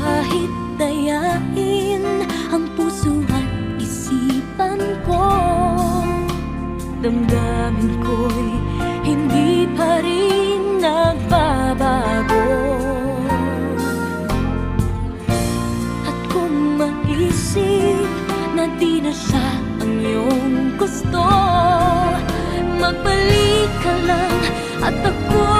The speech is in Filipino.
Kahit dayain ang puso at isipan ko, damdamin ko'y hindi pa rin nagbabago. At kung maisip na di na siya ang iyong gusto, magbalik ka lang at ako